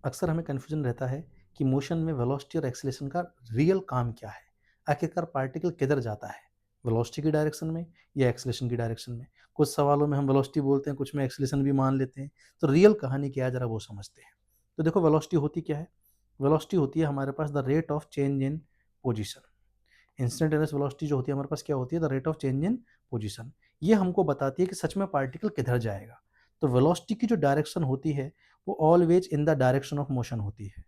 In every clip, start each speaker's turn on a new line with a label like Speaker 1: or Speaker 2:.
Speaker 1: अक्सर हमें कन्फ्यूजन रहता है कि मोशन में वेलोसिटी और एक्सीलरेशन का रियल काम क्या है। आखिरकार पार्टिकल किधर जाता है, वेलोसिटी की डायरेक्शन में या एक्सीलरेशन की डायरेक्शन में। कुछ सवालों में हम वेलोसिटी बोलते हैं, कुछ में एक्सीलरेशन भी मान लेते हैं। तो रियल कहानी क्या है, जरा वो समझते हैं। तो देखो, वेलोसिटी होती क्या है। वेलोसिटी होती है हमारे पास the rate of change in position. Instantaneous velocity जो होती है हमारे पास, क्या होती है, the rate of change in position. ये हमको बताती है कि सच में पार्टिकल किधर जाएगा। तो वेलोसिटी की जो डायरेक्शन होती है वो always in the direction of motion होती है।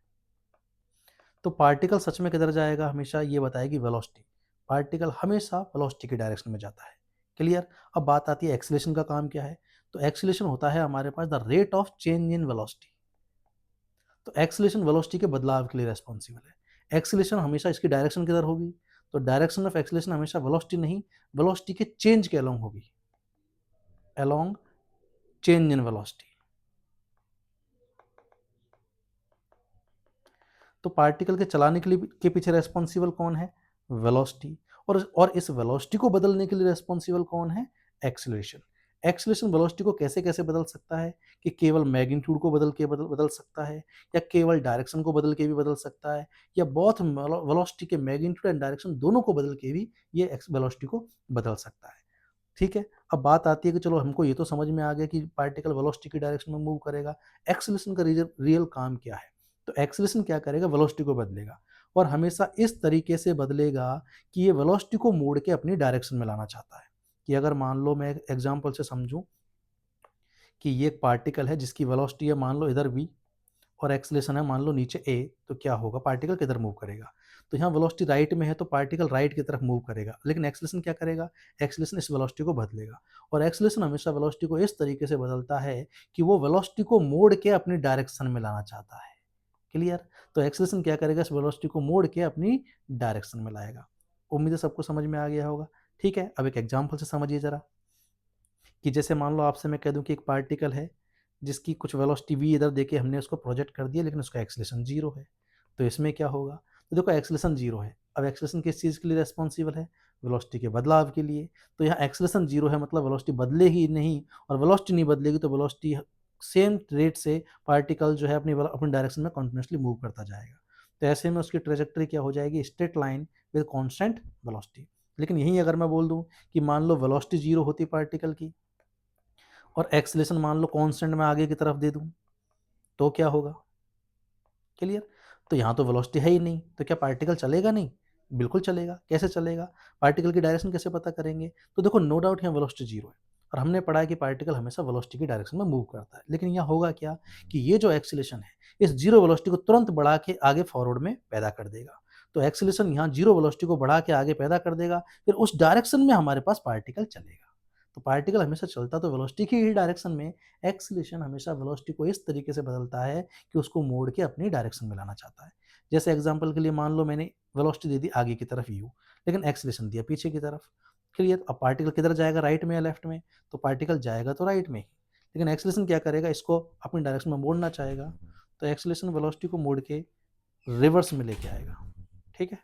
Speaker 1: तो पार्टिकल सच में किधर जाएगा, हमेशा ये बताएगी वेलोसिटी। पार्टिकल हमेशा वेलोसिटी की डायरेक्शन में जाता है। क्लियर। अब बात आती है एक्सीलरेशन का काम क्या है। तो एक्सीलरेशन होता है हमारे पास the rate of change in velocity. तो एक्सीलरेशन वेलोसिटी के बदलाव के लिए रेस्पॉन्सिबल है। एक्सीलरेशन हमेशा इसकी डायरेक्शन किधर होगी, तो डायरेक्शन ऑफ एक्सीलरेशन हमेशा वेलोसिटी नहीं, वेलोसिटी के चेंज के अलोंग होगी, अलोंग चेंज इन वेलोसिटी। तो पार्टिकल के चलाने के लिए के पीछे रेस्पॉन्सिबल कौन है, वेलोसिटी। और इस वेलोसिटी को बदलने के लिए रेस्पॉन्सिबल कौन है, एक्सीलरेशन। एक्सीलरेशन वेलोसिटी को कैसे कैसे बदल सकता है, कि केवल मैग्नीट्यूड को बदल सकता है, या केवल डायरेक्शन को बदल के भी बदल सकता है, या बोथ वेलोसिटी के मैग्नीट्यूड एंड डायरेक्शन दोनों को बदल के भी ये वेलोसिटी को बदल सकता है। ठीक है। अब बात आती है कि चलो हमको ये तो समझ में आ गया कि पार्टिकल वेलोसिटी की डायरेक्शन में मूव करेगा। एक्सीलरेशन का रियल काम क्या है। तो एक्सीलरेशन क्या करेगा, वेलोसिटी को बदलेगा, और हमेशा इस तरीके से बदलेगा कि ये वेलोसिटी को मोड़ के अपनी डायरेक्शन में लाना चाहता है। कि अगर मान लो मैं एक एग्जांपल से समझूं कि ये एक पार्टिकल है जिसकी वेलोसिटी है मान लो इधर v, और एक्सीलरेशन है मान लो नीचे a, तो क्या होगा, पार्टिकल किधर मूव करेगा। तो यहाँ वेलोसिटी राइट में है तो पार्टिकल राइट की तरफ मूव करेगा, लेकिन एक्सीलरेशन क्या करेगा, एक्सीलरेशन इस वेलोसिटी को बदलेगा। और एक्सीलरेशन हमेशा वेलोसिटी को इस तरीके से बदलता है कि वो वेलोसिटी को मोड़ के अपनी डायरेक्शन में लाना चाहता है। क्लियर। तो एक्सीलरेशन क्या करेगा, इस वेलोसिटी को मोड़ के अपनी डायरेक्शन में लाएगा। उम्मीद है सबको समझ में आ गया होगा। ठीक है, अब एक एग्जाम्पल से समझिए जरा, कि जैसे मान लो आपसे मैं कह दूं कि एक पार्टिकल है जिसकी कुछ वेलोसिटी v इधर देके हमने उसको प्रोजेक्ट कर दिया, लेकिन उसका एक्सीलरेशन जीरो है। तो इसमें क्या होगा, तो देखो एक्सीलरेशन जीरो है। अब एक्सीलरेशन किस चीज़ के लिए रेस्पॉन्सिबल है, वेलोसिटी के बदलाव के लिए। तो यहाँ एक्सीलरेशन जीरो है मतलब वेलोसिटी बदले ही नहीं, और वेलोसिटी नहीं बदलेगी तो वेलोसिटी सेम रेट से पार्टिकल जो है अपनी अपनी डायरेक्शन में कंटिन्यूसली मूव करता जाएगा। तो ऐसे में उसकी ट्रेजेक्टरी क्या हो जाएगी, straight line with constant velocity. लेकिन यहीं अगर मैं बोल दूं कि मान लो वेलोसिटी जीरो होती पार्टिकल की, और एक्सीलरेशन मान लो कांस्टेंट में आगे की तरफ दे दूं, तो क्या होगा। क्लियर। तो यहाँ तो वेलोसिटी है ही नहीं, तो क्या पार्टिकल चलेगा नहीं, बिल्कुल चलेगा। कैसे चलेगा, पार्टिकल की डायरेक्शन कैसे पता करेंगे। तो देखो नो डाउट यहाँ वेलोसिटी जीरो है, और हमने पढ़ा है कि पार्टिकल हमेशा वेलोसिटी की डायरेक्शन में मूव करता है। लेकिन यहाँ होगा क्या, कि ये जो एक्सीलरेशन है इस जीरो वेलोसिटी को तुरंत बढ़ा के आगे फॉरवर्ड में पैदा कर देगा। तो एक्सीलरेशन यहाँ जीरो वेलोसिटी को बढ़ा के आगे पैदा कर देगा, फिर उस डायरेक्शन में हमारे पास पार्टिकल चलेगा। तो पार्टिकल हमेशा चलता तो वेलोसिटी की ही डायरेक्शन में, एक्सीलरेशन हमेशा वेलोसिटी को इस तरीके से बदलता है कि उसको मोड़ के अपनी डायरेक्शन में लाना चाहता है। जैसे एग्जांपल के लिए मान लो मैंने वेलोसिटी दे दी आगे की तरफ u, लेकिन एक्सीलरेशन दिया पीछे की तरफ। क्लियर। अब पार्टिकल किधर जाएगा, राइट में या लेफ्ट में, तो पार्टिकल जाएगा तो राइट में ही, लेकिन एक्सीलरेशन क्या करेगा, इसको अपनी डायरेक्शन में मोड़ना चाहेगा। तो एक्सीलरेशन वेलोसिटी को मोड़ के रिवर्स में लेके आएगा। ठीक है।